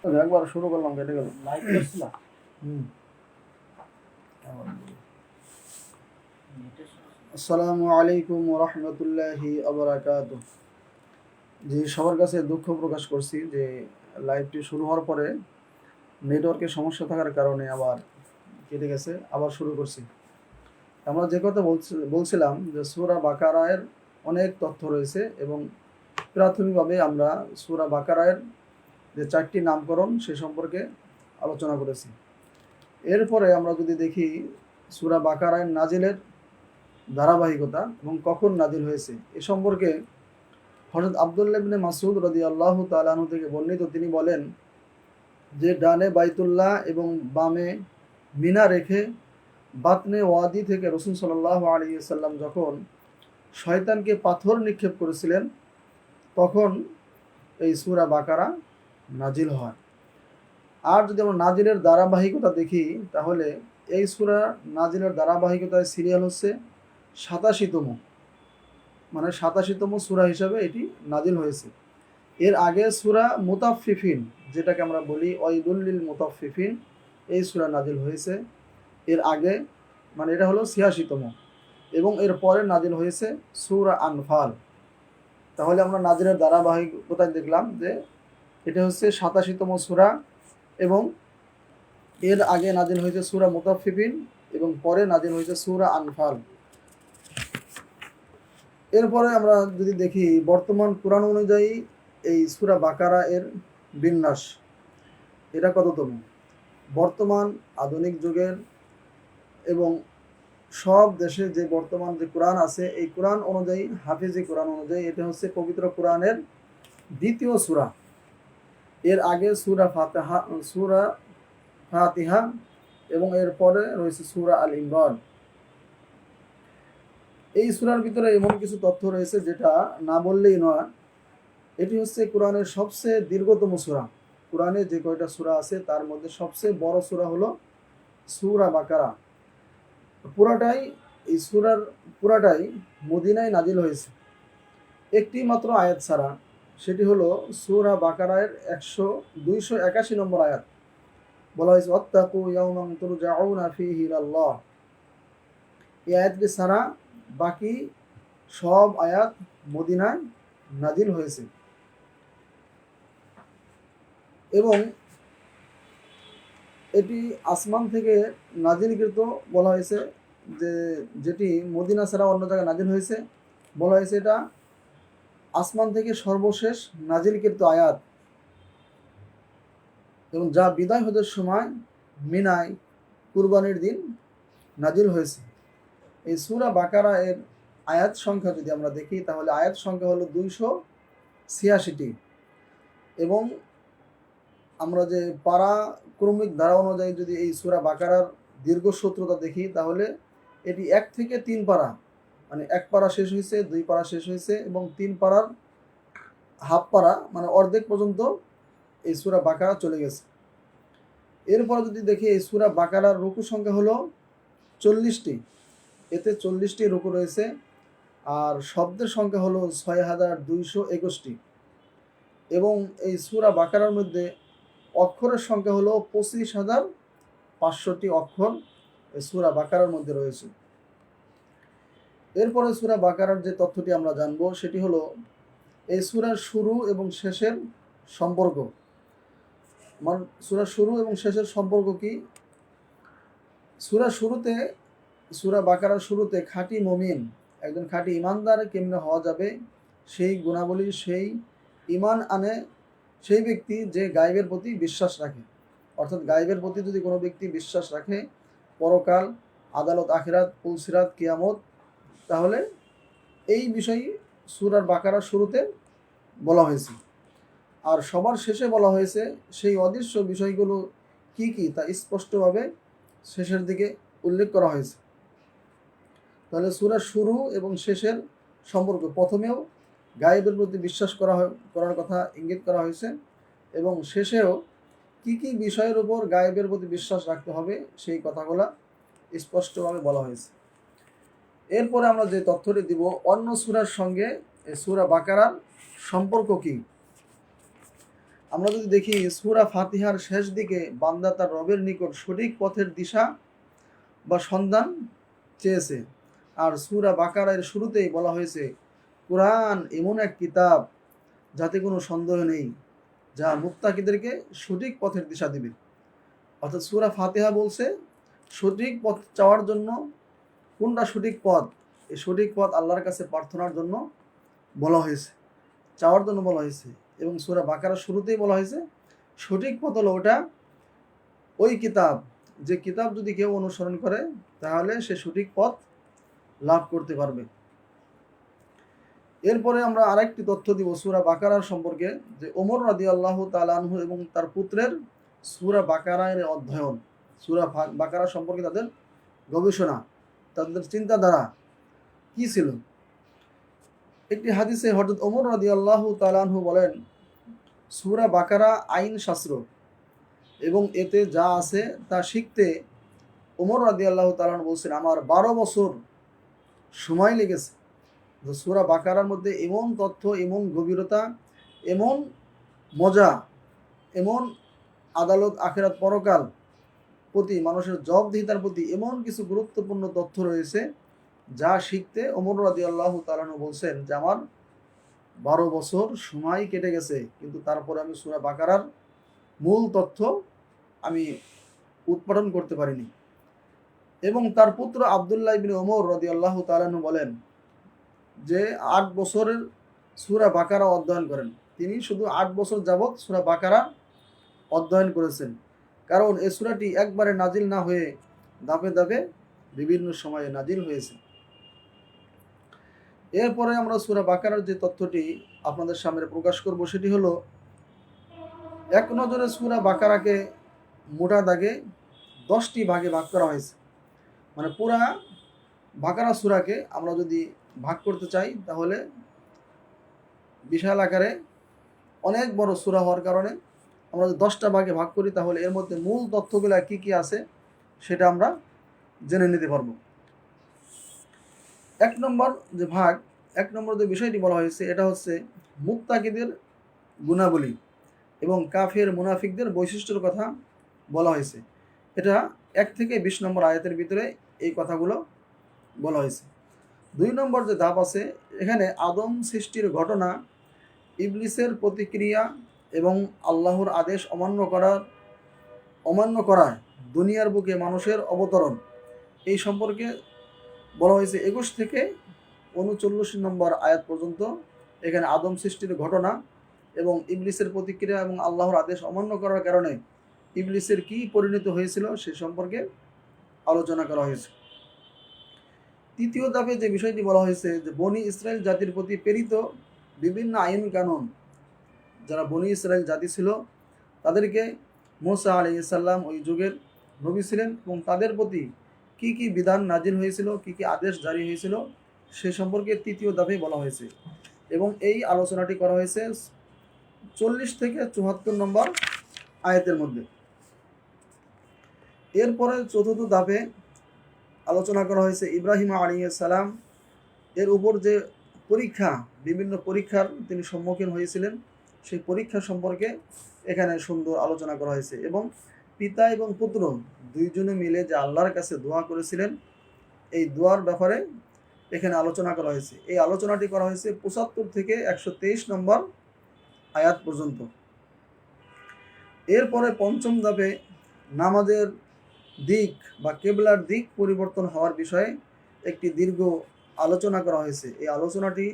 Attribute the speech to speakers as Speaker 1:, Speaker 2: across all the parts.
Speaker 1: একবার শুরু করলাম কেটে গেল।
Speaker 2: লাইভ করছিলাম।
Speaker 1: আসসালামু আলাইকুম ওয়া রাহমাতুল্লাহি ওয়া বারাকাতুহু। জি, সবার কাছে দুঃখ প্রকাশ করছি যে লাইভটি শুরু হওয়ার পরে নেটওয়ার্কের সমস্যা থাকার কারণে আবার কেটে গেছে, আবার শুরু করছি। আমরা যে কথা বলছিলাম যে সূরা বাকারার অনেক তথ্য রয়েছে এবং প্রাথমিকভাবে আমরা সূরা বাকারার যে 4টি নামকরণ সে সম্পর্কে আলোচনা করেছি। এরপরে আমরা যদি দেখি সূরা বাকারার নাজিলের ধারাবাহিকতা এবং কখন নাজিল হয়েছে এ সম্পর্কে হযরত আব্দুল্লাহ ইবনে মাসউদ রাদিয়াল্লাহু তাআলা আনহু থেকে বর্ণিত, তিনি বলেন যে ডানে বাইতুল্লাহ এবং বামে মিনা রেখে বাতনে ওয়াদি থেকে রাসূল সাল্লাল্লাহু আলাইহি ওয়াসাল্লাম যখন শয়তানকে পাথর নিক্ষেপ করেছিলেন তখন এই সূরা বাকারা নাজিল হয়। আর যদি আমরা নাজিলের ধারাবাহিকতা দেখি তাহলে এই সূরা নাজিলের ধারাবাহিকতায় সিরিয়াল হচ্ছে 87তম, মানে 87তম সূরা হিসাবে এটি নাজিল হয়েছে। এর আগে সূরা মুতাফফিফিন, যেটাকে আমরা বলি ওয়াইলুল লিল মুতাফফিফিন, এই সূরা নাজিল হয়েছে এর আগে, মানে এটা হলো 86তম, এবং এর পরে নাজিল হয়েছে সূরা আনফাল। তাহলে আমরা নাজিলের ধারাবাহিকতায় দেখলাম যে এটা হচ্ছে 87তম সূরা এবং এর আগে নাজিল হয়েছে সূরা মুতাফফিফিন এবং পরে নাজিল হয়েছে সূরা আনফাল। এরপরে আমরা যদি দেখি বর্তমান কোরআন অনুযায়ী এই সূরা বাকারা এর বিন্যাস, এটা কততম বর্তমান আধুনিক যুগের এবং সব দেশে যে বর্তমান যে কোরআন আছে এই কোরআন অনুযায়ী, হাফিজি কোরআন অনুযায়ী এটা হচ্ছে পবিত্র কোরআনের দ্বিতীয় সূরা। এর আগে সূরা ফাতিহা এবং এর পরে রয়েছে সূরা আল ইমরান। এই সূরার ভিতরে এমন কিছু তথ্য রয়েছে যেটা না বললেই নয়। এটি হচ্ছে কোরআনের সবচেয়ে দীর্ঘতম সূরা। কোরআনে যে কয়টা সূরা আছে তার মধ্যে সবচেয়ে বড় সূরা হলো সূরা বাকারা। এই সূরার পুরাটাই মদিনায় নাজিল হয়েছে একটি মাত্র আয়াত ছাড়া, সেটি হলো সূরা বাকারার 281 নম্বর আয়াত। বলা হয়েছে ওয়াত্তাকু ইয়াওমান তুরজাউনা ফীহি ইলাল্লাহ। এই আয়াতটি ছাড়া বাকি সব আয়াত মদিনায় নাজিল হয়েছে এবং এটি আসমান থেকে নাজিলকৃত বলা হয়েছে, যেটি মদিনা ছাড়া অন্য জায়গায় নাজিল হয়েছে। বলা হয়েছে এটা আসমান থেকে সর্বশেষ নাজিলকৃত আয়াত এবং যা বিদায় হজের সময় মিনায় কুরবানির দিন নাজিল হয়েছে। এই সূরা বাকারা এর আয়াত সংখ্যা যদি আমরা দেখি তাহলে আয়াত সংখ্যা হলো 286টি এবং আমরা যে পারাক্রমিক ধারা অনুযায়ী যদি এই সূরা বাকারার দীর্ঘসূত্রতা দেখি তাহলে এটি 1 থেকে 3 পারা, মানে 1 পারা শেষ হয়েছে, 2 পারা শেষ হয়েছে এবং 3 পারার হাফ পারা, মানে অর্ধেক পর্যন্ত এই সূরা বাকারা চলে গেছে। এরপর যদি দেখি এই সূরা বাকারার রুকু সংখ্যা হলো 40টি, এতে 40টি রুকু রয়েছে আর শব্দের সংখ্যা হলো 6221টি এবং এই সূরা বাকারার মধ্যে অক্ষরের সংখ্যা হলো 25,500টি অক্ষর এই সূরা বাকারার মধ্যে রয়েছে। এরপরে সূরা বাকারার যে তথ্যটি আমরা জানব সেটি হলো এই সূরার শুরু এবং শেষের সম্পর্ক। সূরার শুরু এবং শেষের সম্পর্ক কি? সূরা বাকারার শুরুতে খাঁটি মুমিন, একজন খাঁটি ইমানদার কেমনে হওয়া যাবে সেই গুণাবলী, সেই ইমান আনে সেই ব্যক্তি যে গায়েবের প্রতি বিশ্বাস রাখে। অর্থাৎ গায়েবের প্রতি যদি কোনো ব্যক্তি বিশ্বাস রাখে, পরকাল, আদালত, আখিরাত, পুলসিরাত, কিয়ামত, তাহলে এই বিষয় সূরা বাকারার শুরুতে বলা হয়েছে। আর সবার শেষে বলা হয়েছে সেই অদৃশ্য বিষয়গুলো কি কি তা স্পষ্টভাবে শেষের দিকে উল্লেখ করা হয়েছে। তাহলে সূরার শুরু এবং শেষের সম্পর্ক, প্রথমেও গায়েবের প্রতি বিশ্বাস করার কথা ইঙ্গিত করা হয়েছে এবং শেষেও কি কি বিষয়ের উপর গায়েবের প্রতি বিশ্বাস রাখতে হবে সেই কথাগুলো স্পষ্টভাবে বলা হয়েছে। এরপরে আমরা যে তথ্যটি দিব অন্য সূরার সঙ্গে এই সূরা বাকারার সম্পর্ক কি। আমরা যদি দেখি সূরা ফাতিহার শেষ দিকে বান্দা তার রবের নিকট সঠিক পথের দিশা বা সন্ধান চেয়েছে, আর সূরা বাকারার শুরুতেই বলা হয়েছে কোরআন এমন এক কিতাব যাতে কোনো সন্দেহ নেই, যা মুত্তাকিদেরকে সঠিক পথের দিশা দিবে। অর্থাৎ সূরা ফাতিহা বলছে সঠিক পথ চাওয়ার জন্য। কোনটা সঠিক পথ? এই সঠিক পথ আল্লাহর কাছে প্রার্থনার জন্য বলা হয়েছে, চাওয়ার জন্য বলা হয়েছে। এবং সূরা বাকারার শুরুতেই বলা হয়েছে সঠিক পথ হলো ওটা, ওই কিতাব, যে কিতাব যদি কেউ অনুসরণ করে তাহলে সে সঠিক পথ লাভ করতে পারবে। এরপরে আমরা আরেকটি তথ্য দিব সূরা বাকারার সম্পর্কে, যে ওমর রাদিয়াল্লাহু তাআলা আনহু এবং তার পুত্রের সূরা বাকারার অধ্যয়ন, সূরা বাকারা সম্পর্কে তাদের গবেষণা, তাদের চিন্তাধারা কি ছিল। একটি হাদিসে হযরত ওমর রাদিয়াল্লাহু তাআলা আনহু বলেন, সূরা বাকারা আইন শাস্ত্র এবং এতে যা আছে তা শিখতে ওমর রাদিয়াল্লাহু তাআলা আনহু বলছেন আমার 12 বছর সময় লেগেছে। সূরা বাকারার মধ্যে এমন তথ্য, এমন গভীরতা, এমন মজা, এমন আদালত, আখিরাত, পরকাল প্রতি, মানুষের জবাবদিহিতার প্রতি এমন কিছু গুরুত্বপূর্ণ তথ্য রয়েছে যা শিখতে ওমর রাদিয়াল্লাহু তাআলা আনহু বলছেন যে আমার 12 বছর সময় কেটে গেছে, কিন্তু তারপরে আমি সূরা বাকারার মূল তথ্য আমি উৎপাদন করতে পারিনি। এবং তার পুত্র আব্দুল্লাহ ইবনে ওমর রাদিয়াল্লাহু তাআলা আনহু বলেন যে 8 বছরের সূরা বাকারা অধ্যয়ন করেন। তিনি শুধু 8 বছর যাবৎ সূরা বাকারা অধ্যয়ন করেছেন, কারণ এই সূরাটি একবারে নাজিল না হয়ে ধাপে ধাপে বিভিন্ন সময়ে নাজিল হয়েছে। এরপরে আমরা সূরা বাকারার যে তথ্যটি আপনাদের সামনে প্রকাশ করব সেটি হলো, এক নজরে সূরা বাকারাকে মোটা দাগে 10টি ভাগে ভাগ করা হয়েছে। মানে পুরা বাকারা সূরাকে আমরা যদি ভাগ করতে চাই তাহলে বিশাল আকারে অনেক বড় সূরা হওয়ার কারণে আমরা যদি 10টা ভাগে ভাগ করি তাহলে এর মধ্যে মূল তথ্যগুলো কি কি আছে সেটা আমরা জেনে নিতে পারবো। এক নম্বর যে বিষয়টি বলা হয়েছে এটা হচ্ছে মুত্তাকিদের গুণাবলী এবং কাফের মুনাফিকদের বৈশিষ্ট্যের কথা বলা হয়েছে। এটা 1 থেকে 20 নম্বর আয়াতের ভিতরে এই কথাগুলো বলা হয়েছে। 2 নম্বর যে ধাপ আছে, এখানে আদম সৃষ্টির ঘটনা, ইবলিসের প্রতিক্রিয়া এবং আল্লাহর আদেশ অমান্য করায় দুনিয়ার বুকে মানুষের অবতরণ, এই সম্পর্কে বলা হয়েছে। 21 থেকে 39 নম্বর আয়াত পর্যন্ত এখানে আদম সৃষ্টির ঘটনা এবং ইবলিসের প্রতিক্রিয়া এবং আল্লাহর আদেশ অমান্য করার কারণে ইবলিসের কি পরিণত হয়েছিল সে সম্পর্কে আলোচনা করা হয়েছে। তৃতীয় ধাপে যে বিষয়টি বলা হয়েছে যে বনি ইসরায়েল জাতির প্রতি প্রেরিত বিভিন্ন আইন কানুন, যারা বনি ইসরায়েল জাতি ছিল তাদেরকে মুসা আলাইহিস সালাম ওই যুগের নবী ছিলেন এবং তাদের প্রতি কি কি বিধান নাজিল হয়েছিল, কি কি আদেশ জারি হয়েছিল সে সম্পর্কে তৃতীয় ধাপে বলা হয়েছে। এবং এই আলোচনাটি করা হয়েছে 40 থেকে 74 নম্বর আয়াতের মধ্যে। এরপরে চতুর্থ ধাপে আলোচনা করা হয়েছে ইব্রাহিম আলাইহিস সালাম এর উপর যে পরীক্ষা, বিভিন্ন পরীক্ষার তিনি সম্মুখীন হয়েছিলেন সেই পরীক্ষা সম্পর্কে এখানে সুন্দর আলোচনা করা হয়েছে। এবং পিতা এবং পুত্র দুইজনে মিলে যে আল্লাহর কাছে দোয়া করেছিলেন এই দোয়ার ব্যাপারে এখানে আলোচনা করা হয়েছে। এই আলোচনাটি করা হয়েছে 75 থেকে 123 নম্বর আয়াত পর্যন্ত। এরপরে পঞ্চম ধাপে নামাজের দিক বা কেবলার দিক পরিবর্তন হওয়ার বিষয়ে একটি দীর্ঘ আলোচনা করা হয়েছে। এই আলোচনাটি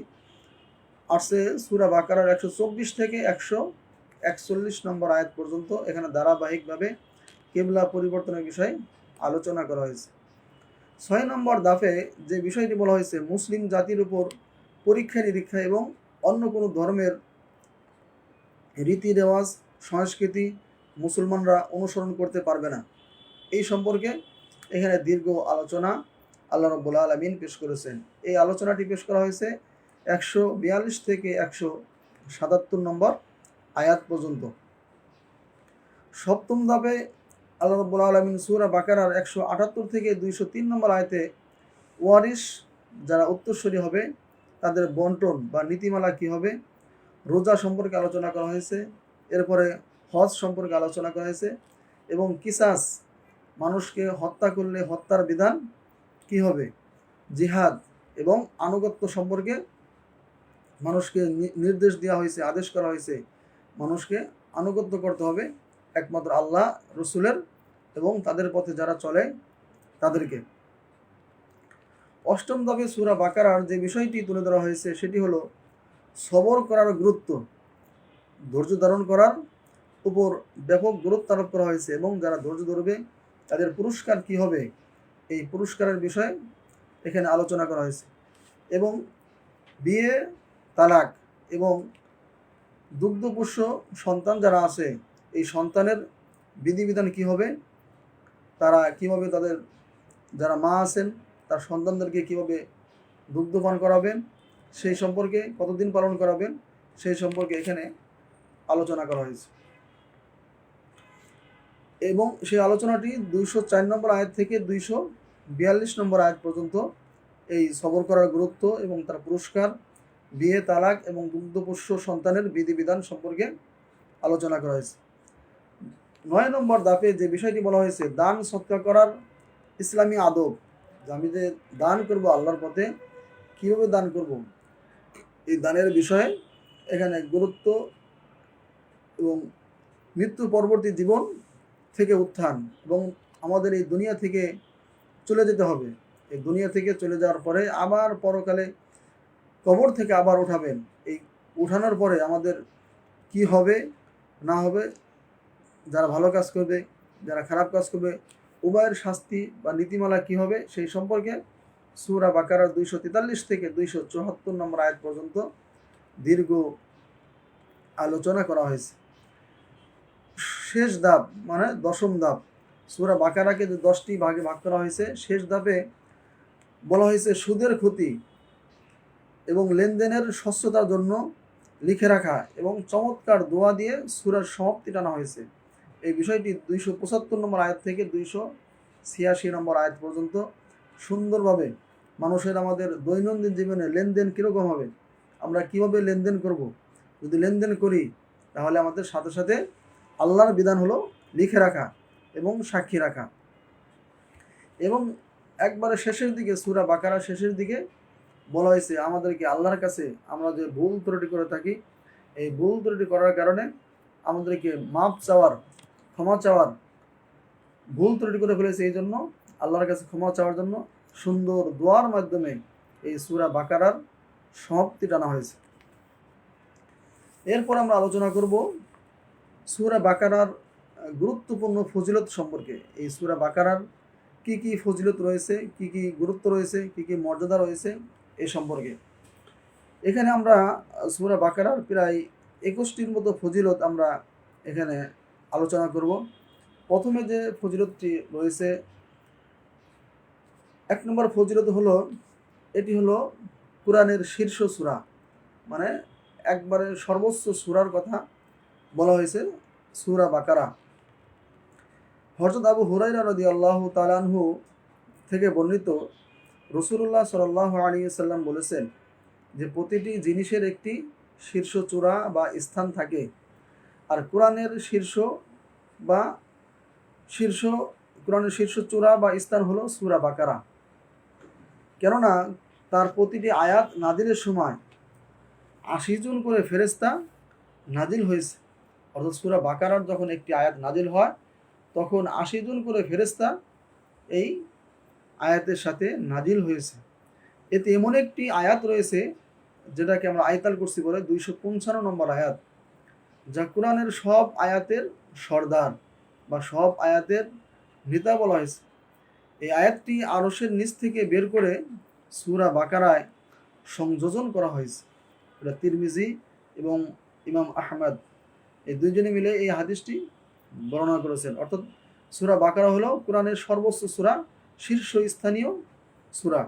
Speaker 1: আসছে সূরা বাকারার 124 থেকে 141 নম্বর আয়াত পর্যন্ত। এখানে ধারাবাহিকভাবে কেবলা পরিবর্তনের বিষয়ে আলোচনা করা হয়েছে। 6 নম্বর ধাপে যে বিষয়টি বলা হয়েছে মুসলিম জাতির উপর পরীক্ষা নিরীক্ষা এবং অন্য কোনো ধর্মের রীতি রেওয়াজ সংস্কৃতি মুসলমানরা অনুসরণ করতে পারবে না, এই সম্পর্কে এখানে দীর্ঘ আলোচনা আল্লাহ রাব্বুল আলামিন পেশ করেছেন। এই আলোচনাটি পেশ করা হয়েছে 142 থেকে 177 নম্বর আয়াত পর্যন্ত। সপ্তম ধাপে আল্লাহ রাব্বুল আলামিন সূরা বাকারার 178 থেকে 203 নম্বর আয়াতে ওয়ারিস যারা উত্তরসূরি হবে তাদের বন্টন বা নীতিমালা কি হবে, রোজা সম্পর্কে আলোচনা করা হয়েছে এরপরে হজ সম্পর্কে আলোচনা করা হয়েছে এবং কিসাস, মানুষকে হত্যা করলে হত্যার বিধান কি হবে, জিহাদ এবং আনুগত্য সম্পর্কে মানুষকে নির্দেশ দেওয়া হয়েছে, আদেশ করা হয়েছে মানুষকে আনুগত্য করতে হবে একমাত্র আল্লাহ রসুলের এবং তাদের পথে যারা চলে তাদেরকে। অষ্টম ধাপে সূরা বাকারার যে বিষয়টি তুলে ধরা হয়েছে সেটি হলো সবর করার গুরুত্ব, ধৈর্য ধারণ করার উপর ব্যাপক গুরুত্ব আরোপ করা হয়েছে এবং যারা ধৈর্য ধরবে তাদের পুরস্কার কি হবে এই পুরস্কারের বিষয়ে এখানে আলোচনা করা হয়েছে। এবং বিয়ে, তালাক এবং দুগ্ধপোষ্য সন্তান যারা আছে এই সন্তানের বিধিবিধান কি হবে, তারা কিভাবে তাদের যারা মা আছেন তার সন্তানদেরকে কিভাবে দুগ্ধপান করাবেন, সেই সম্পর্কে কতদিন পালন করাবেন সেই সম্পর্কে এখানে আলোচনা করা হয়েছে। এবং সেই আলোচনাটি 204 নম্বর আয়াত থেকে 242 নম্বর আয়াত পর্যন্ত এই সবর করার গুরুত্ব এবং তার পুরস্কার, বিয়ে, তালাক এবং দুগ্ধপোষ্য সন্তানের বিধিবিধান সম্পর্কে আলোচনা করা হয়েছে। 9 নম্বর ধাপে যে বিষয়টি বলা হয়েছে দান সৎকার করার ইসলামী আদব, আমি যে দান করব আল্লাহর পথে কীভাবে দান করব এই দানের বিষয়ে এখানে গুরুত্ব এবং মৃত্যু পরবর্তী জীবন থেকে উত্থান এবং আমাদের এই দুনিয়া থেকে চলে যেতে হবে, এই দুনিয়া থেকে চলে যাওয়ার পরে আবার পরকালে কবর থেকে আবার উঠাবেন, এই উঠানোর পরে আমাদের কি হবে না হবে, যারা ভালো কাজ করবে যারা খারাপ কাজ করবে উভয়ের শাস্তি বা নীতিমালা কি হবে সেই সম্পর্কে সূরা বাকারার 243 থেকে 274 নম্বর আয়াত পর্যন্ত দীর্ঘ আলোচনা করা হয়েছে। শেষ ধাপ মানে 10ম ধাপ, সূরা বাকারাকে যে 10টি ভাগে ভাগ করা হয়েছে, শেষ ধাপে বলা হয়েছে সুদের ক্ষতি এবং লেনদেনের স্বচ্ছতার জন্য লিখে রাখা এবং চমৎকার দোয়া দিয়ে সূরার সমাপ্তি টানা হয়েছে। এই বিষয়টি 275 নম্বর আয়াত থেকে 286 নম্বর আয়াত পর্যন্ত সুন্দরভাবে মানুষের আমাদের দৈনন্দিন জীবনে লেনদেন কীরকম হবে, আমরা কিভাবে লেনদেন করব, যদি লেনদেন করি তাহলে আমাদের সাথে সাথে আল্লাহর বিধান হলো লিখে রাখা এবং সাক্ষী রাখা। এবং একবারে শেষের দিকে সূরা বাকারা শেষের দিকে বলা হয়েছে আমাদেরকে আল্লাহর কাছে আমরা যে ভুল ত্রুটি করে থাকি এই ভুল ত্রুটি করার কারণে আমাদেরকে মাপ চাওয়ার, ক্ষমা চাওয়ার, ভুল ত্রুটি করে ফেলেছে এই জন্য আল্লাহর কাছে ক্ষমা চাওয়ার জন্য সুন্দর দোয়ার মাধ্যমে এই সূরা বাকারার সমাপ্তি টানা হয়েছে। এরপর আমরা আলোচনা করব সূরা বাকারার গুরুত্বপূর্ণ ফজিলত সম্পর্কে। এই সূরা বাকারার কি কি ফজিলত রয়েছে, কি কি গুরুত্ব রয়েছে, কি কি মর্যাদা রয়েছে এই সম্পর্কে এখানে আমরা সূরা বাকারার প্রায় 21টির মতো ফজিলত আমরা এখানে আলোচনা করব। প্রথমে যে ফজিলতটি রয়েছে 1 নম্বর ফজিলত হলো এটি হলো কোরআনের শীর্ষ সূরা, মানে একবারে সর্বোচ্চ সূরার কথা বলা হয়েছে সূরা বাকারা। হযরত আবু হুরায়রা রাদিয়াল্লাহু তাআলা আনহু থেকে বর্ণিত রাসূলুল্লাহ সাল্লাল্লাহু আলাইহি ওয়াসাল্লাম বলেছেন যে প্রতিটি জিনিসের একটি শীর্ষ চূড়া বা স্থান থাকে, আর কোরআনের শীর্ষ চূড়া বা স্থান হলো সূরা বাকারা। কেননা তার প্রতিটি আয়াত নাজিলের সময় 80 জন করে ফেরেশতা নাজিল হয়েছে, অর্থাৎ সূরা বাকারার যখন একটি আয়াত নাজিল হয় তখন 80 জন করে ফেরেশতা এই আয়াতের সাথে নাজিল হয়েছে। এতে এমন একটি আয়াত রয়েছে যেটাকে আমরা আয়াতুল কুরসি বলে 255 নম্বর আয়াত, যা কোরআনের সব আয়াতের সর্দার বা সব আয়াতের নেতা বলা হয়েছে। এই আয়াতটি আরশের নিচ থেকে বের করে সূরা বাকারায় সংযোজন করা হয়েছে। এটা তিরমিজি এবং ইমাম আহমদ এই দুইজনে মিলে এই হাদিসটি বর্ণনা করেছেন। অর্থাৎ সূরা বাকারা হলো কোরআনের সর্বোচ্চ সূরা, শীর্ষস্থানীয় সূরা,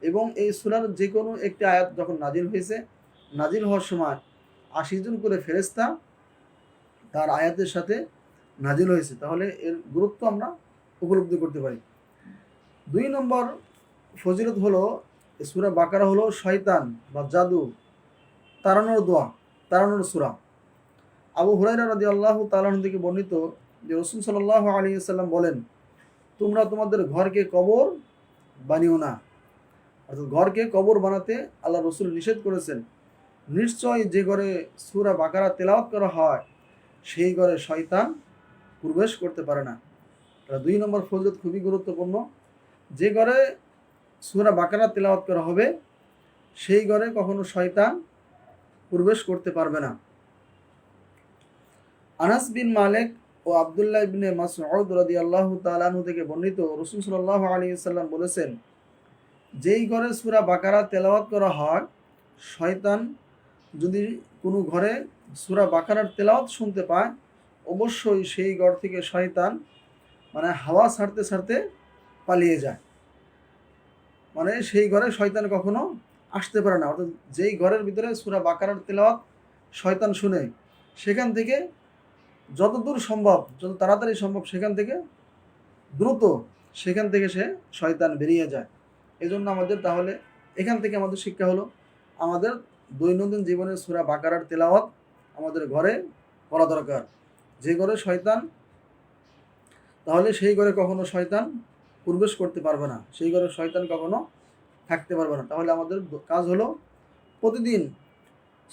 Speaker 1: এবং এই সূরার যে কোনো একটি আয়াত যখন নাজিল হয়েছে, নাজিল হওয়ার সময় 80 জন করে ফেরেশতা তার আয়াতের সাথে নাজিল হয়েছে, তাহলে এর গুরুত্ব আমরা উপলব্ধি করতে পারি। 2 নম্বর ফজিলত হলো সূরা বাকারা হলো শয়তান বা জাদু তাড়ানোর দোয়া, তাড়ানোর সূরা। আবু হুরায়রা রাদিয়াল্লাহু তাআলা আনহু থেকে বর্ণিত যে রাসূল সাল্লাল্লাহু আলাইহি ওয়াসাল্লাম বলেন, তোমরা তোমাদের ঘরকে কবর বানিও না। অর্থাৎ ঘরকে কবর বানাতে আল্লাহ রসুল নিষেধ করেছেন। নিশ্চয় যে ঘরে সূরা বাকারা তেলাওয়াত করা হয় সেই ঘরে শয়তান প্রবেশ করতে পারে না। 2 নম্বর ফজিলত খুবই গুরুত্বপূর্ণ। যে ঘরে সূরা বাকারা তেলাওয়াত করা হবে সেই ঘরে কখনো শয়তান প্রবেশ করতে পারবে না। আনাস বিন মালিক ও আব্দুল্লাহ ইবনে মাসউদ রাদিয়াল্লাহু তাআলা আনহু থেকে বর্ণিত, রাসূল সাল্লাল্লাহু আলাইহি ওয়াসাল্লাম বলেছেন, যেই ঘরে সূরা বাকারা তেলাওয়াত করা হয়, শয়তান যদি কোনো ঘরে সূরা বাকারার তেলাওয়াত শুনতে পায়, অবশ্যই সেই ঘর থেকে শয়তান হাওয়া ছাড়তে ছাড়তে পালিয়ে যায়। সেই ঘরে শয়তান কখনো আসতে পারে না। অর্থাৎ যেই ঘরের ভিতরে সূরা বাকারার তেলাওয়াত শয়তান শুনে, সেখান থেকে যতদূর সম্ভব, যত তাড়াতাড়ি সম্ভব দ্রুত সেখান থেকে সে শয়তান বেরিয়ে যায়। এই জন্য তাহলে এখান থেকে আমাদের শিক্ষা হলো, আমাদের দৈনন্দিন জীবনে সূরা বাকারার তেলাওয়াত আমাদের ঘরে করা দরকার। যে ঘরে শয়তান, তাহলে সেই ঘরে কখনো শয়তান প্রবেশ করতে পারবে না, সেই ঘরে শয়তান কখনো থাকতে পারবে না। তাহলে আমাদের কাজ হলো প্রতিদিন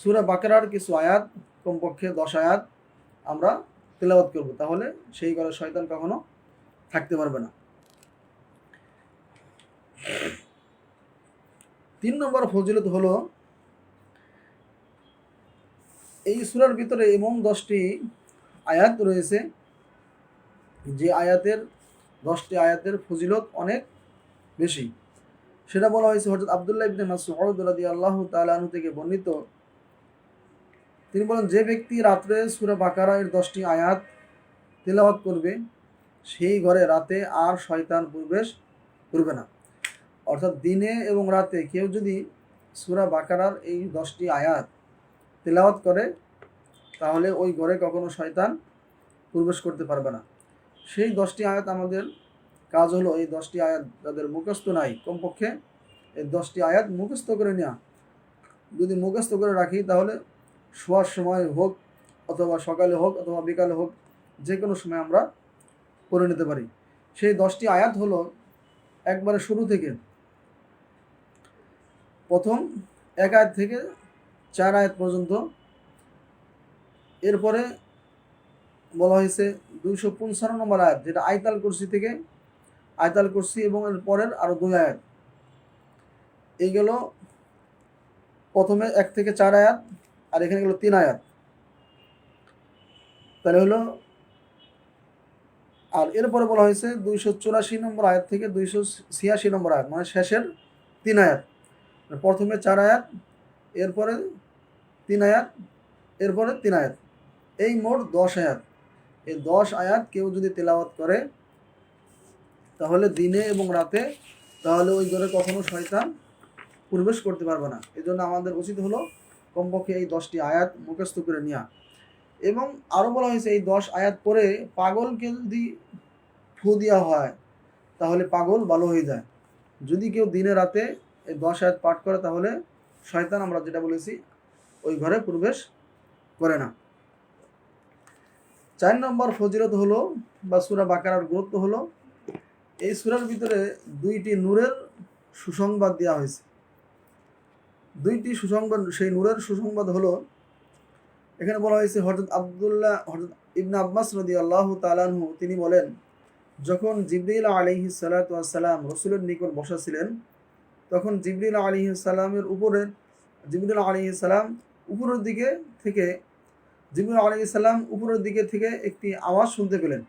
Speaker 1: সূরা বাকারার কিছু আয়াত, কমপক্ষে 10 আয়াত আমরা তেলাওয়াত করব, তাহলে সেই ঘরে শয়তান কখনো থাকতে পারবে না। 3 নম্বর ফজিলত হলো, এই সূরার ভিতরে এমন 10টি আয়াত রয়েছে যে 10টি আয়াতের ফজিলত অনেক বেশি। সেটা বলা হয়েছে হযরত আব্দুল্লাহ ইবনে মাসউদ রাদিয়াল্লাহু তাআলা আনহু থেকে বর্ণিত। তিনি বলেন, যে ব্যক্তি রাত্রে সূরা বাকারা এর 10টি আয়াত তেলাওয়াত করবে, সেই ঘরে রাতে আর শয়তান প্রবেশ করবে না। অর্থাৎ দিনে এবং রাতে কেউ যদি সূরা বাকারার এই 10টি আয়াত তেলাওয়াত করে, তাহলে ওই ঘরে কখনো শয়তান প্রবেশ করতে পারবে না। সেই 10টি আয়াত আমাদের কাজ হলো, এই 10টি আয়াত যাদের মুখস্থ নাই, কমপক্ষে এই 10টি আয়াত মুখস্থ করে নেওয়া। যদি মুখস্থ করে রাখি, তাহলে শোয়ার সময় হোক, অথবা সকালে হোক, অথবা বিকালে হোক, যে কোনো সময় আমরা পড়ে নিতে পারি। সেই 10টি আয়াত হলো, একবারে শুরু থেকে প্রথম 1 আয়াত থেকে 4 আয়াত পর্যন্ত। এরপরে বলা হয়েছে 255 নম্বর আয়াত, যেটা আয়াতুল কুরসি থেকে, আয়াতুল কুরসি এবং এর পরের আরো 2 আয়াত। এই গেল প্রথমে 1 থেকে 4 আয়াত, আর এখানে গেল 3 আয়াত। তাহলে হলো, আর এরপরে বলা হয়েছে 284 নম্বর আয়াত থেকে 286 নম্বর আয়াত, শেষের 3 আয়াত। প্রথমে 4 আয়াত, এরপরে 3 আয়াত, এরপরে 3 আয়াত, এই মোট 10 আয়াত। এই 10 আয়াত কেউ যদি তেলাওয়াত করে, তাহলে দিনে এবং রাতে, তাহলে ওই ঘরে কখনো শয়তান প্রবেশ করতে পারবে না। এই জন্য আমাদের উচিত হলো কমপক্ষে এই 10টি আয়াত মুখস্থ করে নেওয়া। এবং আরও বলা হয়েছে, এই 10 আয়াত পরে পাগলকে যদি ফু দেওয়া হয়, তাহলে পাগল ভালো হয়ে যায়। যদি কেউ দিনে রাতে এই 10 আয়াত পাঠ করে, তাহলে শয়তান, আমরা যেটা বলেছি, ওই ঘরে প্রবেশ করে না। 4 নম্বর ফজিলত হলো, বা সূরা বাকারার গুরুত্ব হলো, এই সূরার ভিতরে 2টি নূরের সুসংবাদ দেওয়া হয়েছে। 2টি সুসংবাদ, সেই নূরের সুসংবাদ হলো, এখানে বলা হয়েছে হযরত ইবনে আব্বাস রাদিয়াল্লাহু তাআলা আনহু তিনি বলেন, যখন জিবরিল আলাইহিস সালাতু ওয়াস সালাম রাসূলের নিকট বসা ছিলেন, তখন জিবরিল আলাইহিস সালামের উপরে, জিবরিল আলাইহিস সালাম উপরের দিকে থেকে একটি আওয়াজ শুনতে পেলেন।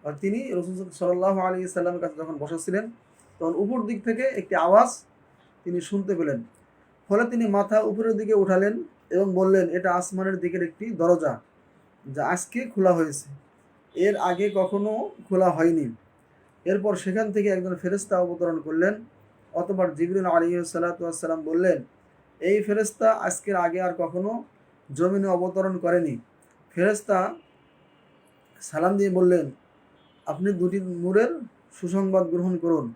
Speaker 1: আর তিনি রাসূল সাল্লাল্লাহু আলাইহি সাল্লামের কাছে যখন বসা ছিলেন, তখন উপর দিক থেকে একটি আওয়াজ তিনি শুনতে পেলেন। ফলে তিনি মাথা উপরের দিকে উঠালেন এবং বললেন, এটা আসমানের দিকের একটি দরজা, যা আজকে খোলা হয়েছে, এর আগে কখনো খোলা হয়নি। এরপর সেখান থেকে একজন ফেরেশতা অবতরণ করলেন। অতঃপর জিবরিল আলাইহিস সালাতু ওয়াস সালাম বললেন, এই ফেরেশতা আজকের আগে আর কখনো জমিনে অবতরণ করেনি। ফেরেশতা সালাম দিয়ে বললেন, আপনি 2টি নূরের সুসংবাদ গ্রহণ করুন,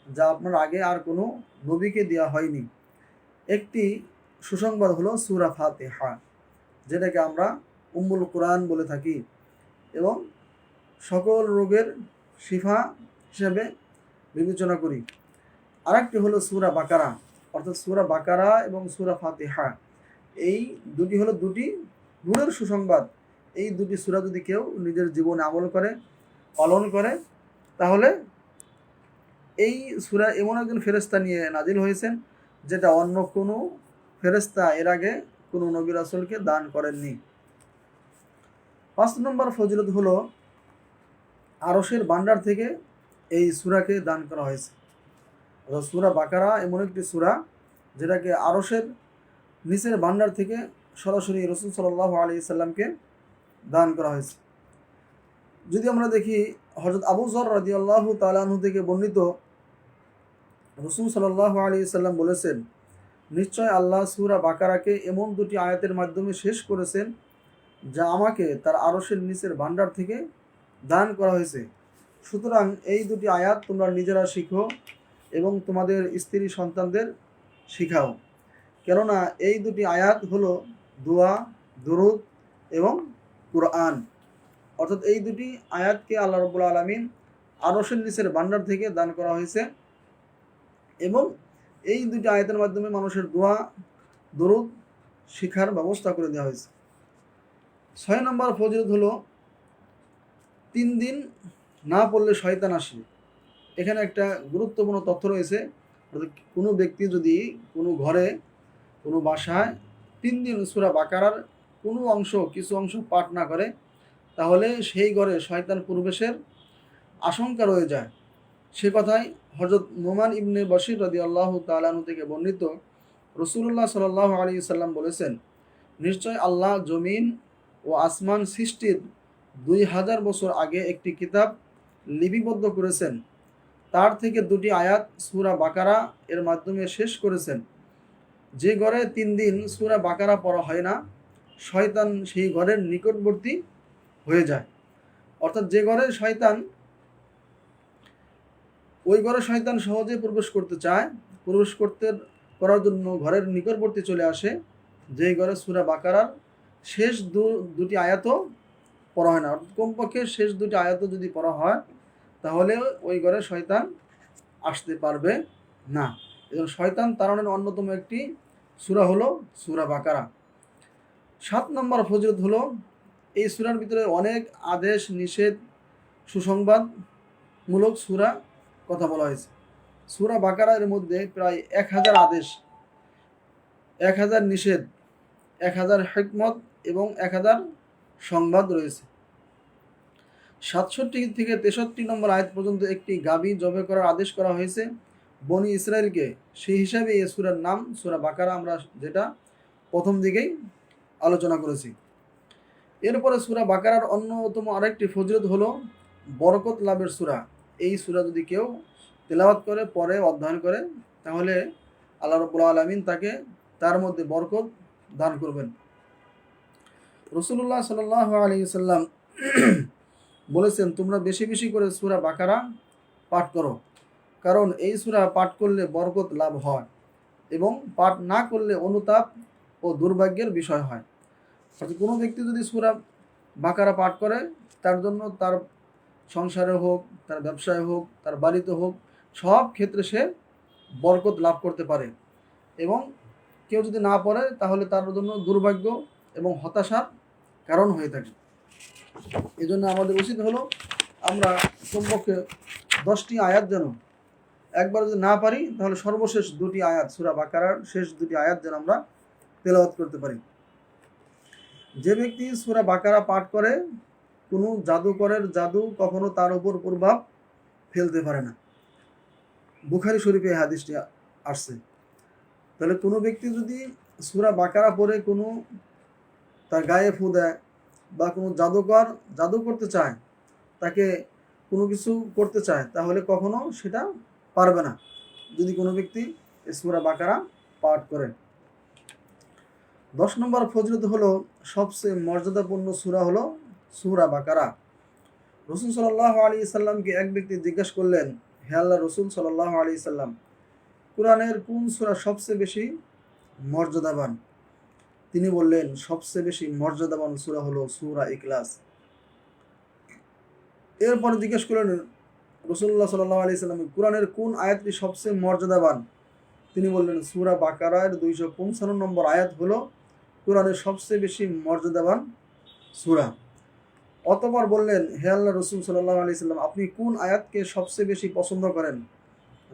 Speaker 1: যা আপনার আগে আর কোনো নবীকে দেওয়া হয়নি। একটি সুসংবাদ হলো সূরা ফাতিহা, যেটাকে আমরা উম্মুল কোরআন বলে থাকি এবং সকল রোগের শিফা হিসেবে বিবেচনা করি। আরেকটি হলো সূরা বাকারা, অর্থাৎ সূরা বাকারা এবং সূরা ফাতিহা, এই দুটি হলো দুটি নূরের সুসংবাদ। এই দুটি সূরা যদি কেউ নিজের জীবনে আমল করে, পালন করে, তাহলে এই সূরা এমন একজন ফেরেশতা নিয়ে নাজিল হয়েছেন যেটা অন্য কোনো ফেরেশতা এর আগে কোনো নবী রাসূলকে দান করেননি। 5 নম্বর ফজিলত হলো আরশের ভান্ডার থেকে এই সূরাকে দান করা হয়েছে। অর্থাৎ সূরা বাকারা এমন একটি সূরা যেটাকে আরশের নিচের ভান্ডার থেকে সরাসরি রাসূল সাল্লাল্লাহু আলাইহি সাল্লামকে দান করা হয়েছে। যদি আমরা দেখি হযরত আবু যর রাদিয়াল্লাহু তাআলা আনহু থেকে বর্ণিত, রাসূল সাল্লাল্লাহু আলাইহি সাল্লাম বলেছেন, নিশ্চয় আল্লাহ সূরা বাকারাকে এমন দুটি আয়াতের মাধ্যমে শেষ করেছেন যা আমাকে তার আরশের নিচের ভান্ডার থেকে দান করা হয়েছে। সুতরাং এই দুটি আয়াত তোমরা নিজেরা শিখো এবং তোমাদের স্ত্রী সন্তানদের শিখাও, কেননা এই দুটি আয়াত হলো দোয়া, দুরূদ এবং কুরআন। অর্থাৎ এই দুটি আয়াতকে আল্লাহ রাব্বুল আলামিন আরশের নিচের ভান্ডার থেকে দান করা হয়েছে এবং এই দুটি আয়াতের মাধ্যমে মানুষের দোয়া, দুরূদ শিখার ব্যবস্থা করে দেওয়া হয়েছে। 6 নম্বর ফজিলত হলো 3 দিন না পড়লে শয়তান আসে। এখানে একটা গুরুত্বপূর্ণ তথ্য রয়েছে। কোনো ব্যক্তি যদি কোনো ঘরে, কোনো বাসায় 3 দিন সূরা বাকারার কিছু অংশ পাঠ না করে, তাহলে সেই ঘরে শয়তান প্রবেশের আশঙ্কা রয়ে যায়। সে কথাই হযরত নোমান ইবনে বশির রাদিয়াল্লাহু তাআলা আনহু থেকে বর্ণিত, রাসূলুল্লাহ সাল্লাল্লাহু আলাইহি সাল্লাম বলেছেন, নিশ্চয় আল্লাহ জমিন ও আসমান সৃষ্টির 2000 বছর আগে একটি কিতাব লিপিবদ্ধ করেছেন। তার থেকে দুটি আয়াত সূরা বাকারা এর মাধ্যমে শেষ করেছেন। যে ঘরে 3 দিন সূরা বাকারা পড়া হয় না, শয়তান সেই ঘরের নিকটবর্তী হয়ে যায়। অর্থাৎ যে ঘরে ওই ঘরে শয়তান সহজে প্রবেশ করার জন্য ঘরের নিকটবর্তী চলে আসে, যেই ঘরে সূরা বাকারার শেষ দুটি আয়াতও পড়া হয় না। অর্থাৎ কমপক্ষে শেষ দুটি আয়াতও যদি পড়া হয়, তাহলে ওই ঘরে শয়তান আসতে পারবে না। এবং শয়তান তাড়ানোর অন্যতম একটি সূরা হলো সূরা বাকারা। 7 নম্বর ফজিলত হলো এই সূরার ভিতরে অনেক আদেশ, নিষেধ, সুসংবাদমূলক সূরা কথা বলা হয়েছে। সূরা বাকারার মধ্যে প্রায় 1000 আদেশ, 1000 নিষেধ, 1000 হিকমত এবং 1000 সংবাদ রয়েছে। 67 থেকে 63 নম্বর আয়াত পর্যন্ত একটি গাভী জবাই করার আদেশ করা হয়েছে বনি ইসরাইলকে। সেই হিসাবে এই সূরার নাম সূরা বাকারা, আমরা যেটা প্রথম দিকেই আলোচনা করেছি। এরপরে সূরা বাকারার অন্যতম আরেকটি ফজিলত হলো বরকত লাভের সূরা। এই সূরা যদি কেউ তেলাওয়াত করে, পড়ে, অধ্যয়ন করে, তাহলে আল্লাহ রাব্বুল আলামিন তাকে তার মধ্যে বরকত দান করবেন। রাসূলুল্লাহ সাল্লাল্লাহু আলাইহি সাল্লাম বলেছেন, তোমরা বেশি বেশি করে সূরা বাকারা পাঠ করো, কারণ এই সূরা পাঠ করলে বরকত লাভ হয় এবং পাঠ না করলে অনুতাপ ও দুর্ভাগ্যের বিষয় হয়। অর্থাৎ কোনো ব্যক্তি যদি সূরা বাকারা পাঠ করে, তার জন্য তার সংসারে হোক, তার ব্যবসায় হোক, তার বাড়িতে হোক, সব ক্ষেত্রে সে বরকত লাভ করতে পারে। এবং কেউ যদি না পড়ে, তাহলে তার জন্য দুর্ভাগ্য এবং হতাশার কারণ হয়ে থাকে। এই জন্য আমাদের উচিত হলো আমরা কমপক্ষে 10টি আয়াত যেন, একবার যদি না পারি তাহলে সর্বশেষ 2টি আয়াত, সূরা বাকারার শেষ 2টি আয়াত যেন আমরা তেলাওয়াত করতে পারি। যে ব্যক্তি সূরা বাকারা পাঠ করে, কোনো জাদুকরের জাদু কখনো তার উপর প্রভাব ফেলতে পারে না। বুখারী শরীফে এই হাদিসটি আসছে। তাহলে কোনো ব্যক্তি যদি সূরা বাকারা পড়ে কোনো তার গায়ে ফু দেয় বা কোনো জাদুকর জাদু করতে চায়, তাকে কোনো কিছু করতে চায়, তাহলে কখনো সেটা পারবে না যদি কোনো ব্যক্তি সূরা বাকারা পাঠ করে। 10 নম্বর ফজিলত হলো সবচেয়ে মর্যাদাপূর্ণ সূরা হলো সূরা বাকারা। রাসূল সাল্লাল্লাহু আলাইহি সাল্লামকে এক ব্যক্তি জিজ্ঞাসা করলেন, হে আল্লাহর রাসূল সাল্লাল্লাহু আলাইহি সাল্লাম, কুরআনের কোন সূরা সবচেয়ে বেশি মর্যাদাবান? তিনি বললেন সবচেয়ে বেশি মর্যাদাবান সূরা হলো সূরা ইখলাস। এরপরে জিজ্ঞেস করলেন রাসূলুল্লাহ সাল্লাল্লাহু আলাইহি সাল্লাম, কোরআনের কোন আয়াতটি সবচেয়ে মর্যাদাবান? তিনি বললেন সূরা বাকারার 255 নম্বর আয়াত হলো কোরআনের সবচেয়ে বেশি মর্যাদাবান সূরা। অতঃপর বললেন, হে আল্লাহ রাসূল সাল্লাল্লাহু আলাইহি সাল্লাম, আপনি কোন আয়াতকে সবচেয়ে বেশি পছন্দ করেন,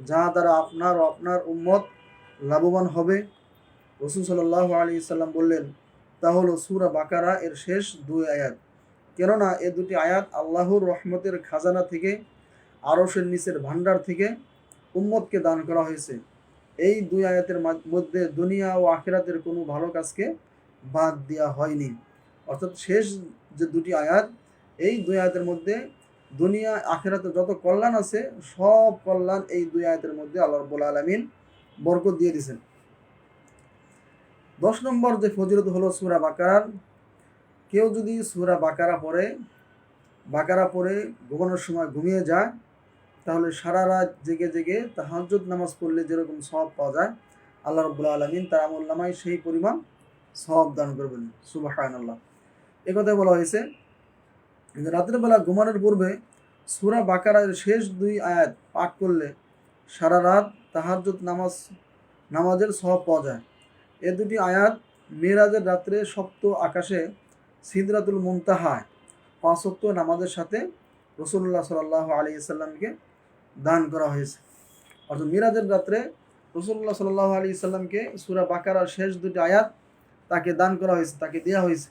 Speaker 1: যা দ্বারা আপনার ও আপনার উম্মত লাভবান হবে? রাসূল সাল্লাল্লাহু আলাইহি সাল্লাম বললেন, তা হলো সূরা বাকারা এর শেষ 2 আয়াত, কেননা এ দুটি আয়াত আল্লাহর রহমতের খাজানা থেকে, আরশের নিচের ভান্ডার থেকে উম্মতকে দান করা হয়েছে। এই 2 আয়াতের মধ্যে দুনিয়া ও আখিরাতের কোনো ভালো কাজকে বাদ দেওয়া হয়নি। অর্থাৎ শেষ যে 2টি আয়াত, এই 2 আয়াতের মধ্যে দুনিয়া আখিরাতে যত কল্যাণ আছে সব কল্যাণ এই 2 আয়াতের মধ্যে আল্লাহ রাব্বুল আলামিন বরকত দিয়ে দিয়েছেন। 10 নম্বর যে ফজিলত হলো সূরা বাকারার, কেউ যদি সূরা বাকারা পড়ে ঘুমানোর সময় ঘুমিয়ে যায়, তাহলে সারা রাত জেগে জেগে তাহাজ্জুদ নামাজ পড়লে যেরকম সওয়াব পাওয়া যায়, আল্লাহ রাব্বুল আলামিন তার আমলনামায় সেই পরিমাণ সওয়াব দান করবেন। সুবহানাল্লাহ। একথা বলা হয়েছে যে রাতের বেলা ঘুমানোর পূর্বে সূরা বাকারার শেষ 2 আয়াত পাঠ করলে সারা রাত তাহাজ্জুদ নামাজের সওয়াব পাওয়া যায়। এ 2টি আয়াত মিরাজের রাত্রে সপ্ত আকাশে সিদরাতুল মুনতাহায় 5 ওয়াক্ত নামাজের সাথে রাসূলুল্লাহ সাল্লাল্লাহু আলাইহি সাল্লামকে দান করা হয়েছে। অর্থাৎ মিরাজের রাত্রে রাসূলুল্লাহ সাল্লাল্লাহু আলাইহি সাল্লামকে সূরা বাকারার শেষ 2টি আয়াত তাকে দান করা হয়েছে, তাকে দেওয়া হয়েছে।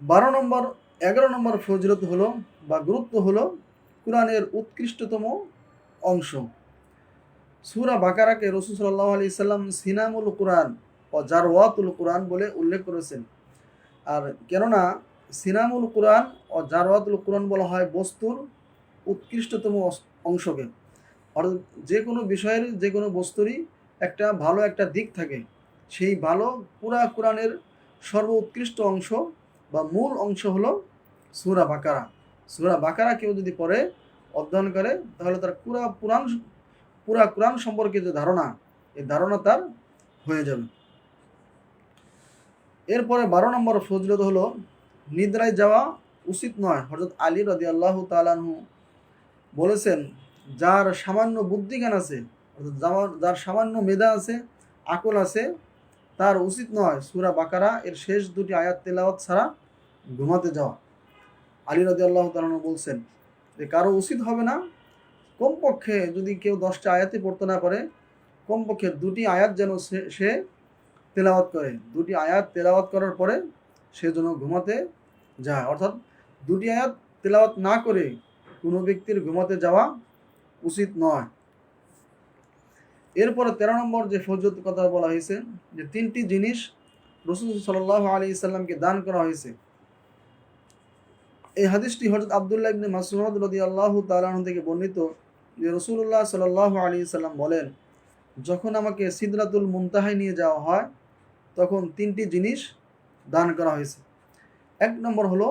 Speaker 1: 11 নম্বর ফজিলত হলো বা গুরুত্ব হলো কোরআনের উৎকৃষ্টতম অংশ। সূরা বাকারাকে রাসূল সাল্লাল্লাহু আলাইহি সাল্লাম সিনামুল কুরআন ও জারওয়াতুল কুরআন বলে উল্লেখ করেছেন। আর কেননা সিনামুল কুরআন ও জারওয়াতুল কুরআন বলা হয় বস্তুর উৎকৃষ্টতম অংশকে। অর্থাৎ যে কোনো বিষয়ের, যে কোনো বস্তুরই একটা ভালো একটা দিক থাকে, সেই ভালো পুরা কোরআনের সর্বোৎকৃষ্ট অংশ বা মূল অংশ হলো সূরা বাকারা। সূরা বাকারা কেউ যদি পড়ে, অধ্যয়ন করে, তাহলে তার পুরা কোরআন সম্পর্কে যে ধারণা, এই ধারণা তার হয়ে যাবে। এরপরে 12 নম্বর ফজিলত হলো নিদ্রায় যাওয়া উচিত নয়। হযরত আলী রাদিয়াল্লাহু তাআলা আনহু বলেছেন, যার সামান্য বুদ্ধিজ্ঞান আছে, অর্থাৎ যার সামান্য মেধা আছে, আকল আছে, তার উচিত নয় সূরা বাকারা এর শেষ 2টি আয়াত তেলাওয়াত ছাড়া ঘুমাতে যাওয়া। আলী রাদিয়াল্লাহু তাআলা আনহু বলছেন যে কারো উচিত হবে না, কমপক্ষে যদি কেউ 10টা আয়াতই পড়তে না পারে, কমপক্ষে 2টি আয়াত যেন সে তেলাওয়াত করে। 2টি আয়াত তেলাওয়াত করার পরে সে যেন ঘুমাতে যায়। অর্থাৎ 2টি আয়াত তেলাওয়াত না করে কোনো ব্যক্তির ঘুমাতে যাওয়া উচিত নয়। এরপরে 13 নম্বর যে ফজিলতের কথা বলা হয়েছে, যে 3টি জিনিস রাসূল সাল্লাল্লাহু আলাইহি সাল্লামকে দান করা হয়েছে। এই হাদিসটি হযরত আব্দুল্লাহ ইবনে মাসউদ রাদিয়াল্লাহু তাআলা আনহু থেকে বর্ণিত যে রাসূলুল্লাহ সাল্লাল্লাহু আলাইহি সাল্লাম বলেন, যখন আমাকে সিদরাতুল মুনতাহায় নিয়ে যাওয়া হয়, তখন 3টি জিনিস দান করা হয়েছে। 1 নম্বর হলো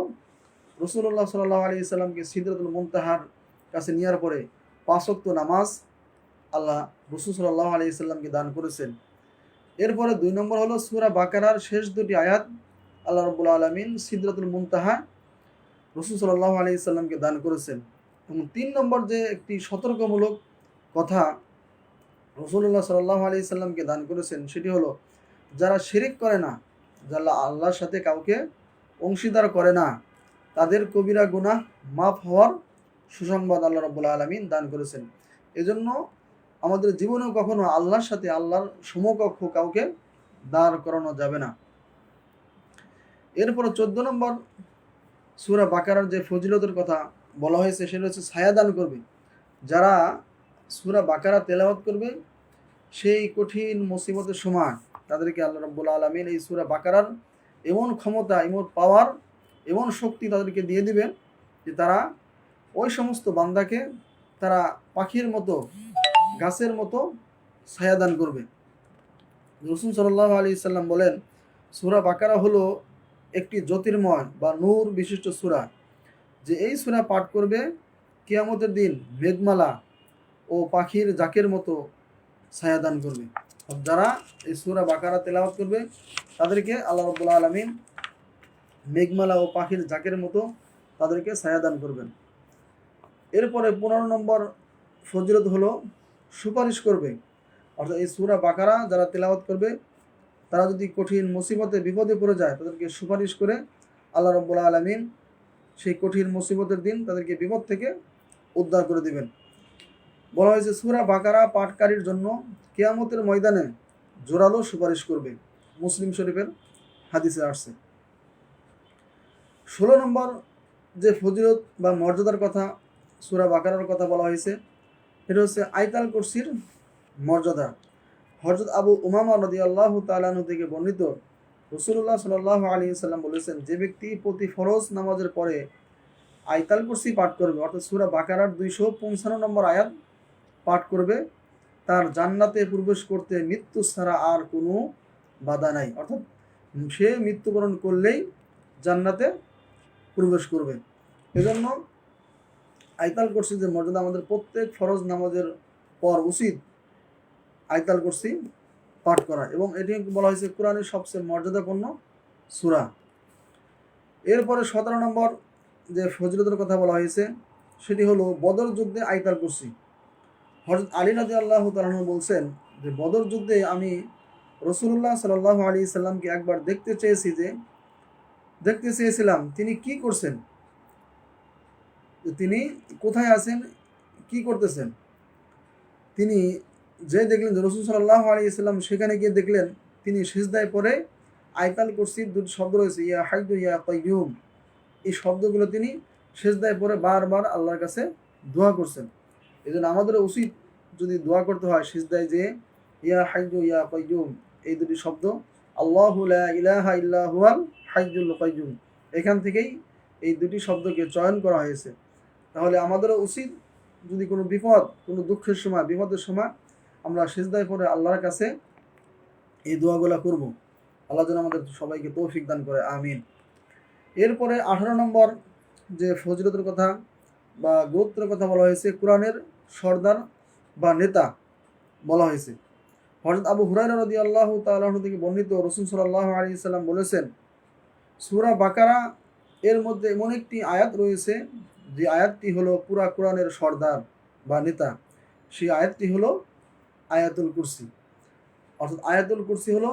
Speaker 1: রাসূলুল্লাহ সাল্লাল্লাহু আলাইহি সাল্লামকে সিদরাতুল মুনতাহার কাছে নেওয়ার পরে 5 ওয়াক্ত নামাজ আল্লাহ রাসূল সাল্লাল্লাহু আলাইহি সাল্লামকে দান করেছেন। এরপরে 2 নম্বর হলো সূরা বাকারার শেষ 2টি আয়াত আল্লাহ রাব্বুল আলামিন সিদরাতুল মুনতাহা রাসূল সাল্লাল্লাহু আলাইহি সাল্লামকে দান করেছেন। এবং 3 নম্বর যে একটি সতর্কমূলক কথা রাসূলুল্লাহ সাল্লাল্লাহু আলাইহি সাল্লামকে দান করেছেন, সেটি হলো যারা শিরক করে না, যারা আল্লাহর সাথে কাউকে অংশীদার করে না, তাদের কবিরা গুনাহ মাফ হওয়ার সুসংবাদ আল্লাহ রাব্বুল আলামিন দান করেছেন। এজন্য আমাদের জীবনেও কখনো আল্লাহর সাথে আল্লাহর সমকক্ষ কাউকে দাঁড় করানো যাবে না। এরপর 14 নম্বর সূরা বাকারার যে ফজিলতের কথা বলা হয়েছে, সেটা হচ্ছে ছায়া দান করবে। যারা সূরা বাকারা তেলাওয়াত করবে, সেই কঠিন মুসিবতের সময় তাদেরকে আল্লাহ রাব্বুল আলামিন এই সূরা বাকারার এমন ক্ষমতা, এমন পাওয়ার, এমন শক্তি তাদেরকে দিয়ে দিবেন যে তারা ওই সমস্ত বান্দাকে তারা পাখির মতো, গাছের মতো ছায়া দান করবে। রাসূল সাল্লাল্লাহু আলাইহি সাল্লাম বলেন, সূরা বাকারা হলো একটি জ্যোতির্ময় বা নূর বিশিষ্ট সূরা, যে এই সূরা পাঠ করবে কিয়ামতের দিন মেঘমালা ও পাখির জাকের মতো ছায়া দান করবে। যারা এই সূরা বাকারা তেলাওয়াত করবে তাদেরকে আল্লাহ রাব্বুল আলামিন মেঘমালা ও পাখির ঝাঁকের মতো তাদেরকে ছায়া দান করবেন। এরপরে 15 নম্বর ফজিলত হলো সুপারিশ করবে। অর্থাৎ এই সূরা বাকারা যারা তেলাওয়াত করবে তারা যদি কঠিন মুসিবতে বিপদে পড়ে যায় তাদেরকে সুপারিশ করে আল্লাহ রাব্বুল আলামিন সেই কঠিন মুসিবতের দিন তাদেরকে বিপদ থেকে উদ্ধার করে দিবেন। বলা হয়েছে সূরা বাকারা পাঠকারীর জন্য কিয়ামতের ময়দানে জোরালো সুপারিশ করবে। মুসলিম শরীফের হাদিসে আসছে। 16 নম্বর যে ফজিলত বা মর্যাদার কথা সূরা বাকারার কথা বলা হয়েছে এটা হচ্ছে আয়াতুল কুরসির মর্যাদা। হযরত আবু উমামা রাদিয়াল্লাহু তাআলা আনহু থেকে বর্ণিত রাসূলুল্লাহ সাল্লাল্লাহু আলাইহি সাল্লাম বলেছেন, যে ব্যক্তি প্রতি ফরজ নামাজের পরে আয়াতুল কুরসি পাঠ করবে অর্থাৎ সূরা বাকারার 255 নম্বর আয়াত পাঠ করবে তার জান্নাতে প্রবেশ করতে মৃত্যু ছাড়া আর কোনো বাধা নাই। অর্থাৎ সে মৃত্যুবরণ করলেই জান্নাতে প্রবেশ করবে। এজন্য আয়াতুল কুরসির যে মর্যাদা আমাদের প্রত্যেক ফরজ নামাজের পর উচিত আয়াতুল কুরসি পাঠ করা, এবং এটি বলা হয়েছে কোরআনের সবচেয়ে মর্যাদাপূর্ণ সূরা। এরপরে 17 নম্বর যে ফজিলতের কথা বলা হয়েছে সেটি হলো বদর যুদ্ধে আয়াতুল কুরসি। হযরত আলী রাদিয়াল্লাহু তাআলা আনহু বলছেন যে বদর যুদ্ধে আমি রাসূলুল্লাহ সাল্লাল্লাহু আলাইহি সাল্লামকে একবার দেখতে চেয়েছিলাম তিনি কি করছেন, তিনি কোথায় আছেন, কি করতেছেন। তিনি যে দেখলেন যে রাসূল সাল্লাল্লাহু আলাইহি সাল্লাম সেখানে গিয়ে দেখলেন তিনি সিজদায় পড়ে আয়াতুল কুরসির দুটি শব্দ রয়েছে ইয়া হাইয়ু ইয়া কাইয়ুম, এই শব্দগুলো তিনি সিজদায় পড়ে বারবার আল্লাহর কাছে দোয়া করছেন। এজন্য আমাদের উচিত যদি দোয়া করতে হয় সিজদায় যে ইয়া হাইয়ু ইয়া কাইয়ুম এই দুটি শব্দ, আল্লাহু লা ইলাহা ইল্লা হুয়াল হাইয়ুল কাইয়ুম, এখান থেকেই এই দুটি শব্দকে চয়ন করা হয়েছে। তাহলে আমাদেরও উচিত যদি কোনো বিপদ, কোনো দুঃখের সময়, বিপদের সময় আমরা সিজদায় পড়ে আল্লাহর কাছে এই দোয়াগুলো করব। আল্লাহ যেন আমাদের সবাইকে তৌফিক দান করে, আমিন। এরপরে 18 নম্বর যে ফজিলতের কথা বা গুরুত্বের কথা বলা হয়েছে কোরআনের সর্দার বা নেতা বলা হয়েছে। হযরত আবু হুরায়রা রাদিয়াল্লাহু তাআলা আনহু থেকে বর্ণিত রাসূল সাল্লাল্লাহু আলাইহি সাল্লাম বলেছেন, সূরা বাকারা এর মধ্যে এমন একটি আয়াত রয়েছে যে আয়াতটি হলো পুরা কোরআনের সর্দার বা নেতা, সেই আয়াতটি হলো আয়াতুল কুরসি। অর্থাৎ আয়াতুল কুরসি হলো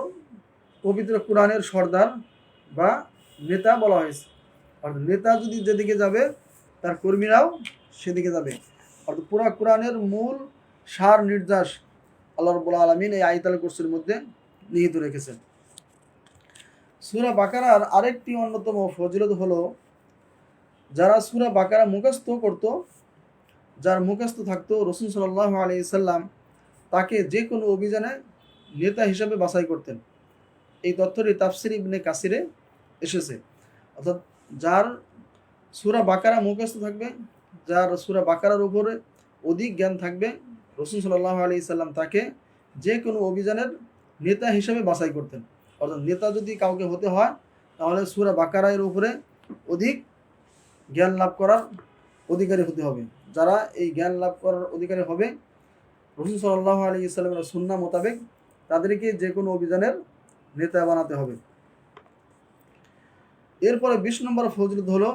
Speaker 1: পবিত্র কোরআনের সর্দার বা নেতা বলা হয়েছে। অর্থাৎ নেতা যদি যেদিকে যাবে তার কর্মীরাও সেদিকে যাবে। অর্থাৎ পুরা কোরআনের মূল সার নির্যাস আল্লাহ রাব্বুল আলামিন এই আয়াতুল কুরসির মধ্যে নিহিত রেখেছেন। সূরা বাকারার আরেকটি অন্যতম ফজিলত হলো যারা সূরা বাকারা মুখস্থ করত, যার মুখস্থ থাকতো রাসূল সাল্লাল্লাহু আলাইহি সাল্লাম তাকে যে কোনো অভিযানে নেতা হিসাবে বাছাই করতেন। এই তথ্যটি তাফসির ইবনে কাসিরে এসেছে। অর্থাৎ যার সূরা বাকারা মুখস্থ থাকবে, যার সূরা বাকারার উপরে অধিক জ্ঞান থাকবে, রাসূল সাল্লাল্লাহু আলাইহি সাল্লাম তাকে যে কোনো অভিযানের নেতা হিসাবে বাছাই করতেন। অর্থাৎ নেতা যদি কাউকে হতে হয় তাহলে সূরা বাকারার উপরে অধিক জ্ঞান লাভ করার অধিকারী হতে হবে। যারা এই জ্ঞান লাভ করার অধিকারী হবে রাসূল সাল্লাল্লাহু আলাইহি সাল্লামের সুন্নাহ মোতাবেক তাদেরকে যে কোনো অভিযানের নেতা বানাতে হবে। এরপরে 20 নম্বর ফজিলত হলো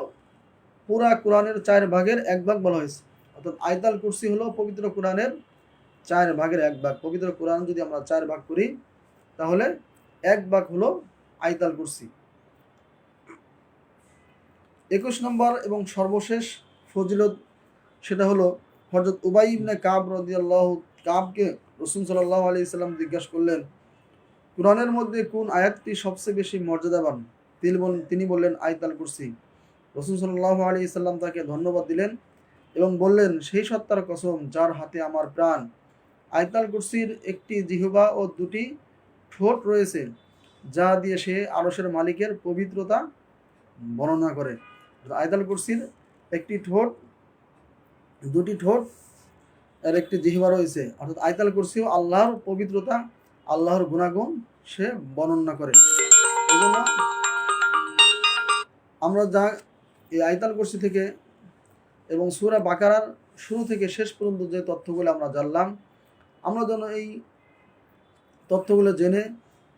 Speaker 1: পুরা কোরআনের 4 ভাগের 1 ভাগ বলা হয়েছে। অর্থাৎ আয়াতুল কুরসি হলো পবিত্র কোরআনের 4 ভাগের 1 ভাগ। পবিত্র কোরআন যদি আমরা 4 ভাগ করি তাহলে 1 ভাগ হলো আয়াতুল কুরসি। 21 নম্বর এবং সর্বশেষ ফজিলত সেটা হলো হযরত উবাই ইবনে কাব রাদিয়াল্লাহু কাবকে রাসূল সাল্লাল্লাহু আলাইহি সাল্লাম জিজ্ঞাসা করলেন কোরআনের মধ্যে কোন আয়াতটি সবচেয়ে বেশি মর্যাদাবান। তিনি বললেন আয়াতুল কুরসি। রাসূল সাল্লাল্লাহু আলাইহি সাল্লাম তাকে ধন্যবাদ দিলেন এবং বললেন সেই সত্তার কসম যার হাতে আমার প্রাণ, আয়াতুল কুরসির একটি জিহ্বা ও দুটি ঠোঁট রয়েছে যা দিয়ে সে আরশের মালিকের পবিত্রতা বর্ণনা করে। আয়াতুল কুরসির একটি ঠোঁট, দুটি ঠোঁট এর একটি জিহ্বা রয়েছে। অর্থাৎ আয়াতুল কুরসিও আল্লাহর পবিত্রতা, আল্লাহর গুণাগুণ সে বর্ণনা করে। এজন্য আমরা যা এই আয়াতুল কুরসি থেকে এবং সূরা বাকারার শুরু থেকে শেষ পর্যন্ত যে তথ্যগুলো আমরা জানলাম, আমরা যেন এই তথ্যগুলো জেনে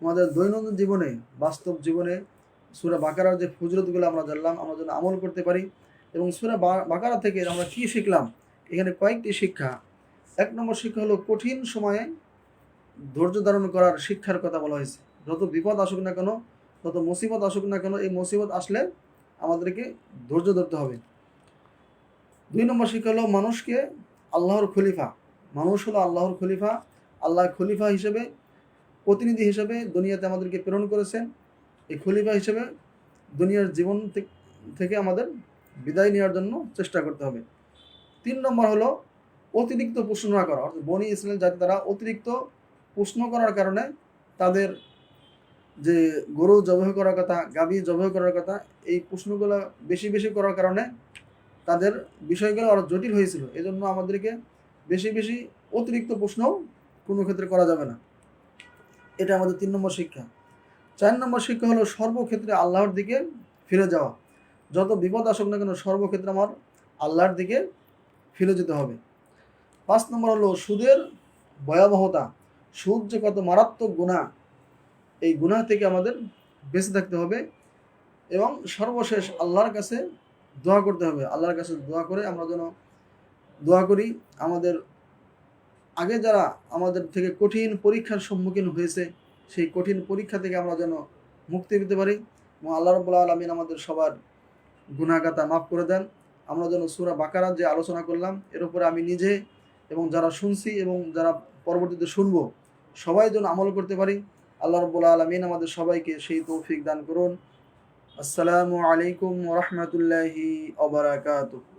Speaker 1: আমাদের দৈনন্দিন জীবনে, বাস্তব জীবনে সূরা বাকারার যে ফজিলতগুলো আমরা জানলাম, আমরা যেন আমল করতে পারি। এবং সূরা বাকারা থেকে আমরা কী শিখলাম? এখানে কয়েকটি শিক্ষা। 1 নম্বর শিক্ষা হলো কঠিন সময়ে ধৈর্য ধারণ করার শিক্ষার কথা বলা হয়েছে। যত বিপদ আসুক না কেন, যত মুসিবত আসুক না কেন, এই মুসিবত আসলে আমাদেরকে ধৈর্য ধরতে হবে। 2 নম্বর শিক্ষা হলো মানুষকে আল্লাহর খলিফা, মানুষ হলো আল্লাহর খলিফা। আল্লাহ খলিফা হিসেবে, প্রতিনিধি হিসেবে দুনিয়াতে আমাদেরকে প্রেরণ করেছেন। এই খলিফা হিসেবে দুনিয়ার জীবন থেকে আমাদের বিদায় নেওয়ার জন্য চেষ্টা করতে হবে। 3 নম্বর হলো অতিরিক্ত প্রশ্ন না করা। অর্থাৎ বনি ইসরাইল জাতি তারা অতিরিক্ত প্রশ্ন করার কারণে তাদের যে গরু জবাই করার কথা, গাভী জবাই করার কথা, এই প্রশ্নগুলো বেশি বেশি করার কারণে তাদের বিষয়গুলো আরও জটিল হয়েছিল। এজন্য আমাদেরকে বেশি বেশি অতিরিক্ত প্রশ্নও কোনো ক্ষেত্রে করা যাবে না। এটা আমাদের 3 নম্বর শিক্ষা। 4 নম্বর শিক্ষা হলো সর্বক্ষেত্রে আল্লাহর দিকে ফিরে যাওয়া। যত বিপদ আসুক না কেন, সর্বক্ষেত্রে আমার আল্লাহর দিকে ফিরে যেতে হবে। 5 নম্বর হলো সুদের ভয়াবহতা। সুদ যে কত মারাত্মক গুনাহ, এই গুনাহ থেকে আমাদের বেঁচে থাকতে হবে। এবং সর্বশেষ আল্লাহর কাছে দোয়া করতে হবে। আল্লাহর কাছে দোয়া করে আমরা যেন দোয়া করি আমাদের আগে যারা আমাদের থেকে কঠিন পরীক্ষার সম্মুখীন হয়েছে, সেই কঠিন পরীক্ষা থেকে আমরা যেন মুক্তি পেতে পারি এবং আল্লাহ রাব্বুল আলামিন আমাদের সবার গুনাহগাতা মাফ করে দেন। আমরা যেন সূরা বাকারা যে আলোচনা করলাম, এর উপরে আমি নিজে এবং যারা শুনছি এবং যারা পরবর্তীতে শুনবো, সবাই যেন আমল করতে পারি। আল্লাহ রাব্বুল আলামিন আমাদের সবাইকে সেই তৌফিক দান করুন। আসসালামু আলাইকুম ওয়া রাহমাতুল্লাহি ওয়া বারাকাতুহু।